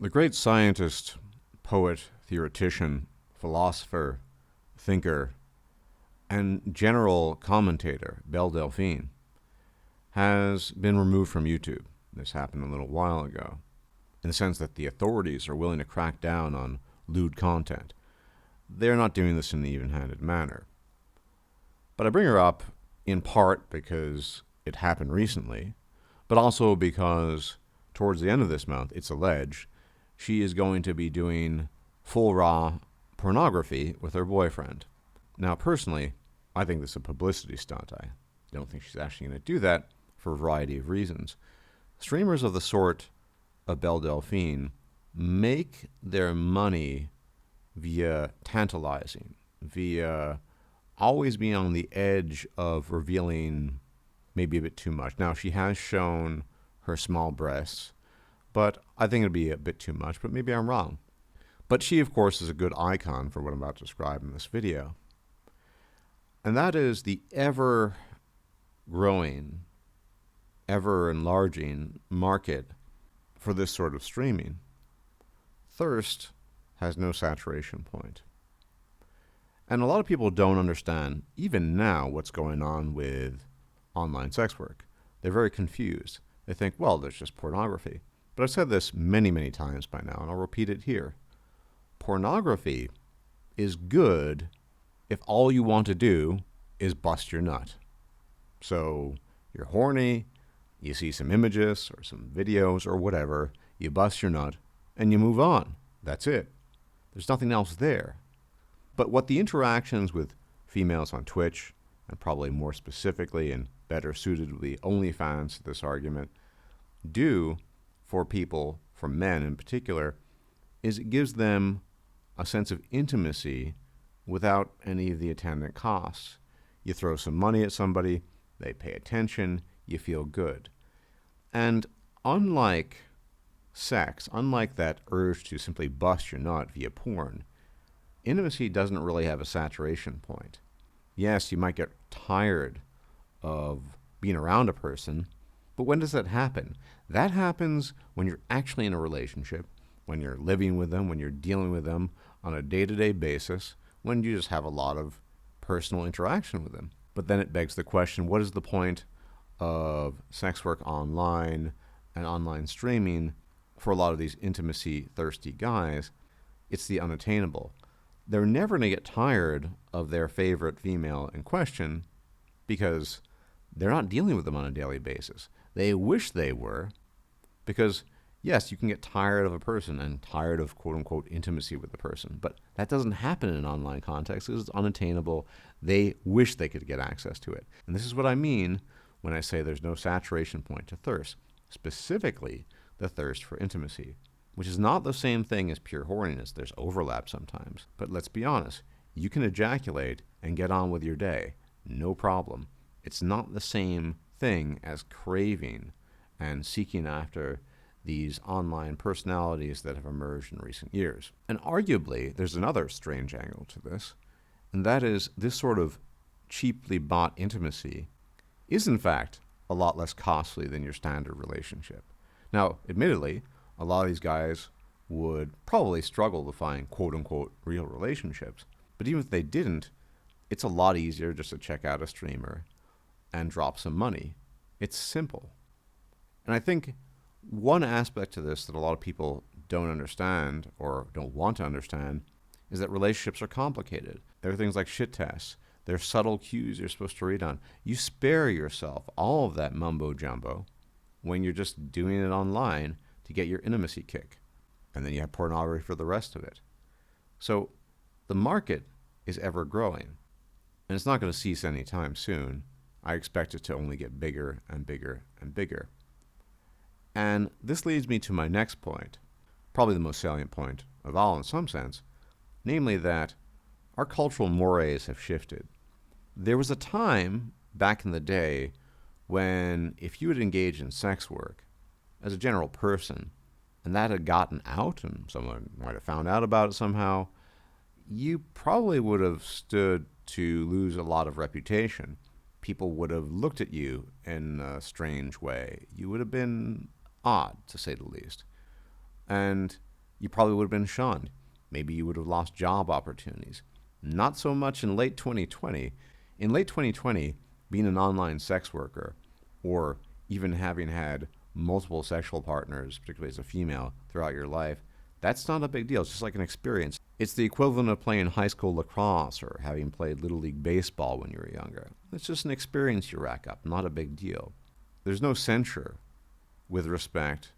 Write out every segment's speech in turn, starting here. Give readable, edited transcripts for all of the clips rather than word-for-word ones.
The great scientist, poet, theoretician, philosopher, thinker, and general commentator, Belle Delphine, has been removed from YouTube. This happened a little while ago, in the sense that the authorities are willing to crack down on lewd content. They're not doing this in an even-handed manner. But I bring her up in part because it happened recently, but also because towards the end of this month, it's alleged, she is going to be doing full raw pornography with her boyfriend. Now, personally, I think this is a publicity stunt. I don't think she's actually going to do that for a variety of reasons. Streamers of the sort of Belle Delphine make their money via tantalizing, via always being on the edge of revealing maybe a bit too much. Now, she has shown her small breasts, but I think it'd be a bit too much, but maybe I'm wrong. But she, of course, is a good icon for what I'm about to describe in this video. And that is the ever-growing, ever-enlarging market for this sort of streaming. Thirst has no saturation point. And a lot of people don't understand, even now, what's going on with online sex work. They're very confused. They think, well, there's just pornography. But I've said this many, many times by now, and I'll repeat it here. Pornography is good if all you want to do is bust your nut. So you're horny, you see some images or some videos or whatever, you bust your nut, and you move on. That's it. There's nothing else there. But what the interactions with females on Twitch, and probably more specifically and better suited with the OnlyFans to this argument, do for people, for men in particular, is it gives them a sense of intimacy without any of the attendant costs. You throw some money at somebody, they pay attention, you feel good. And unlike sex, unlike that urge to simply bust your nut via porn, intimacy doesn't really have a saturation point. Yes, you might get tired of being around a person, but when does that happen? That happens when you're actually in a relationship, when you're living with them, when you're dealing with them on a day-to-day basis, when you just have a lot of personal interaction with them. But then it begs the question, what is the point of sex work online and online streaming for a lot of these intimacy-thirsty guys? It's the unattainable. They're never going to get tired of their favorite female in question because they're not dealing with them on a daily basis. They wish they were, because yes, you can get tired of a person and tired of quote-unquote intimacy with the person, but that doesn't happen in an online context because it's unattainable. They wish they could get access to it. And this is what I mean when I say there's no saturation point to thirst, specifically the thirst for intimacy, which is not the same thing as pure horniness. There's overlap sometimes. But let's be honest, you can ejaculate and get on with your day, no problem. It's not the same thing as craving and seeking after these online personalities that have emerged in recent years. And arguably, there's another strange angle to this, and that is this sort of cheaply bought intimacy is in fact a lot less costly than your standard relationship. Now, admittedly, a lot of these guys would probably struggle to find quote-unquote real relationships, but even if they didn't, it's a lot easier just to check out a streamer and drop some money. It's simple. And I think one aspect to this that a lot of people don't understand or don't want to understand is that relationships are complicated. There are things like shit tests. There are subtle cues you're supposed to read on. You spare yourself all of that mumbo-jumbo when you're just doing it online to get your intimacy kick. And then you have pornography for the rest of it. So the market is ever growing. And it's not going to cease anytime soon. I expect it to only get bigger and bigger and bigger. And this leads me to my next point, probably the most salient point of all in some sense, namely that our cultural mores have shifted. There was a time back in the day when if you had engaged in sex work as a general person and that had gotten out and someone might have found out about it somehow, you probably would have stood to lose a lot of reputation. People would have looked at you in a strange way. You would have been odd, to say the least. And you probably would have been shunned. Maybe you would have lost job opportunities. Not so much in late 2020. In late 2020, being an online sex worker, or even having had multiple sexual partners, particularly as a female, throughout your life, that's not a big deal. It's just like an experience. It's the equivalent of playing high school lacrosse or having played Little League baseball when you were younger. It's just an experience you rack up, not a big deal. There's no censure with respect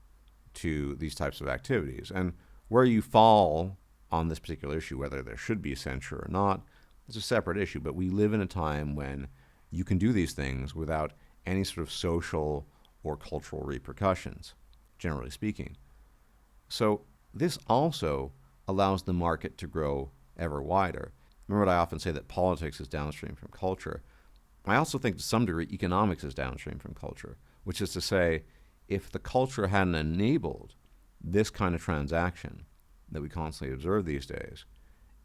to these types of activities. And where you fall on this particular issue, whether there should be censure or not, is a separate issue. But we live in a time when you can do these things without any sort of social or cultural repercussions, generally speaking. So this also allows the market to grow ever wider. Remember what I often say, that politics is downstream from culture. I also think to some degree economics is downstream from culture, which is to say, if the culture hadn't enabled this kind of transaction that we constantly observe these days,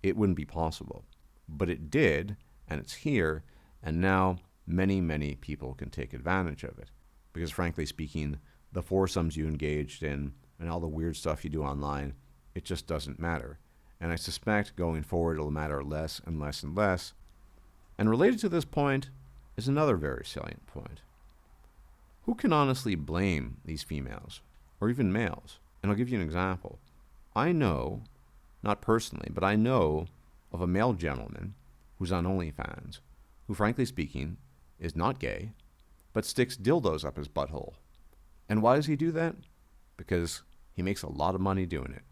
it wouldn't be possible. But it did, and it's here, and now many, many people can take advantage of it. Because frankly speaking, the foursomes you engaged in and all the weird stuff you do online, it just doesn't matter. And I suspect going forward it'll matter less and less and less. And related to this point is another very salient point. Who can honestly blame these females, or even males? And I'll give you an example. I know, not personally, but I know of a male gentleman who's on OnlyFans, who frankly speaking is not gay, but sticks dildos up his butthole. And why does he do that? Because he makes a lot of money doing it.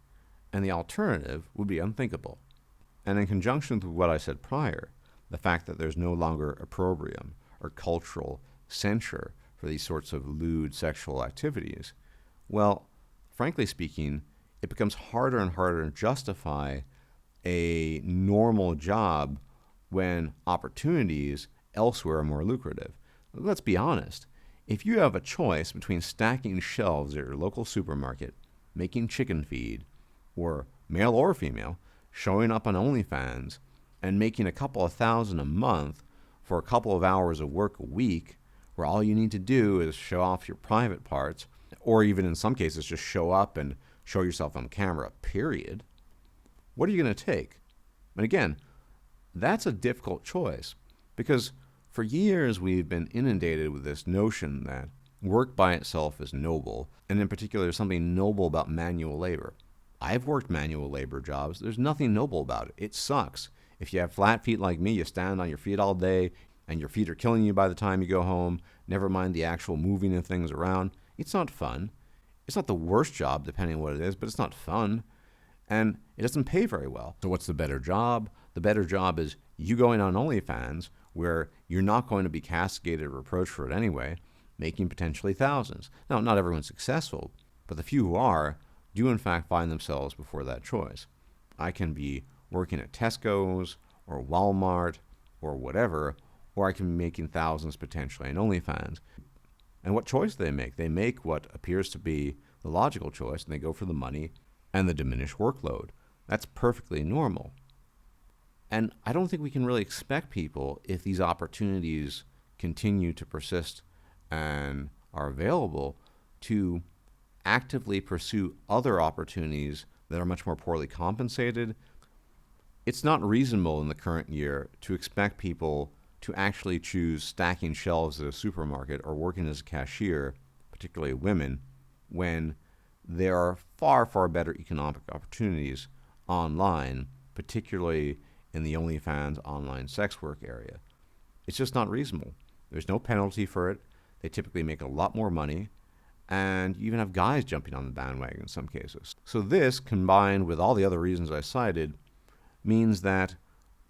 And the alternative would be unthinkable. And in conjunction with what I said prior, the fact that there's no longer opprobrium or cultural censure for these sorts of lewd sexual activities, well, frankly speaking, it becomes harder and harder to justify a normal job when opportunities elsewhere are more lucrative. Let's be honest. If you have a choice between stacking shelves at your local supermarket, making chicken feed, or male or female, showing up on OnlyFans and making a couple of $1,000 a month for a couple of hours of work a week, where all you need to do is show off your private parts, or even in some cases just show up and show yourself on camera, period, what are you going to take? And again, that's a difficult choice, because for years we've been inundated with this notion that work by itself is noble, and in particular there's something noble about manual labor. I've worked manual labor jobs. There's nothing noble about it. It sucks. If you have flat feet like me, you stand on your feet all day, and your feet are killing you by the time you go home, never mind the actual moving of things around. It's not fun. It's not the worst job, depending on what it is, but it's not fun. And it doesn't pay very well. So what's the better job? The better job is you going on OnlyFans, where you're not going to be castigated or reproached for it anyway, making potentially thousands. Now, not everyone's successful, but the few who are do in fact find themselves before that choice. I can be working at Tesco's or Walmart or whatever, or I can be making thousands potentially in OnlyFans. And what choice do they make? They make what appears to be the logical choice, and they go for the money and the diminished workload. That's perfectly normal. And I don't think we can really expect people, if these opportunities continue to persist and are available, to actively pursue other opportunities that are much more poorly compensated. It's not reasonable in the current year to expect people to actually choose stacking shelves at a supermarket or working as a cashier, particularly women, when there are far, far better economic opportunities online, particularly in the OnlyFans online sex work area. It's just not reasonable. There's no penalty for it. They typically make a lot more money, and you even have guys jumping on the bandwagon in some cases. So this, combined with all the other reasons I cited, means that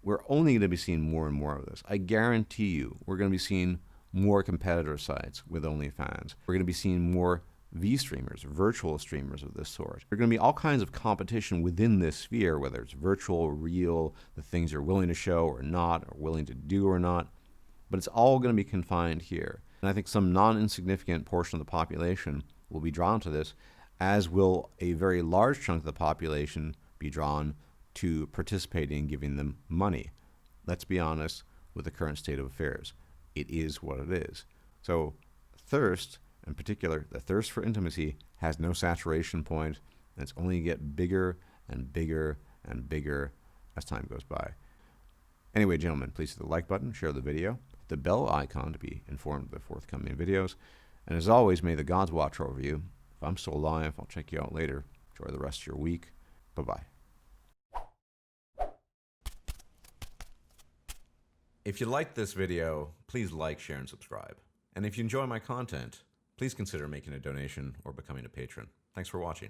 we're only going to be seeing more and more of this. I guarantee you we're going to be seeing more competitor sites with OnlyFans. We're going to be seeing more V-streamers, virtual streamers of this sort. There's going to be all kinds of competition within this sphere, whether it's virtual or real, the things you're willing to show or not, or willing to do or not. But it's all going to be confined here. And I think some non-insignificant portion of the population will be drawn to this, as will a very large chunk of the population be drawn to participating in giving them money. Let's be honest with the current state of affairs. It is what it is. So thirst, in particular, the thirst for intimacy, has no saturation point, And it's only going to get bigger and bigger and bigger as time goes by. Anyway, gentlemen, please hit the like button, share the video, hit the bell icon to be informed of the forthcoming videos. And as always, may the gods watch over you. If I'm still alive, I'll check you out later. Enjoy the rest of your week. Bye-bye. If you liked this video, please like, share, and subscribe. And if you enjoy my content, please consider making a donation or becoming a patron. Thanks for watching.